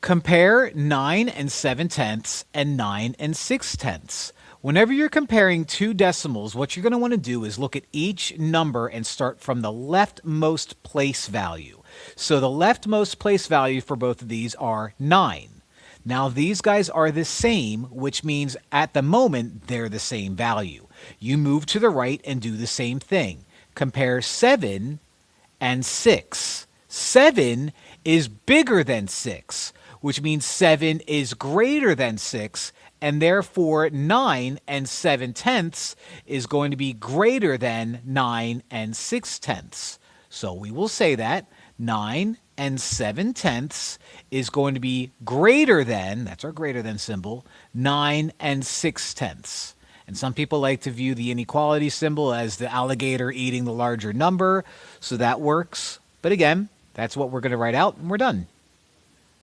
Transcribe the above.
Compare 9 and 7/10 and 9 and 6/10. Whenever you're comparing two decimals, what you're going to want to do is look at each number and start from the leftmost place value. So the leftmost place value for both of these are 9. Now these guys are the same, which means at the moment they're the same value. You move to the right and do the same thing. Compare 7 and 6. 7 is bigger than 6, which means 7 is greater than 6, and therefore 9 and 7/10 is going to be greater than 9 and 6/10. So we will say that 9 and 7/10 is going to be greater than, that's our greater than symbol, 9 and 6/10. And some people like to view the inequality symbol as the alligator eating the larger number, so that works. But again, that's what we're going to write out, and we're done.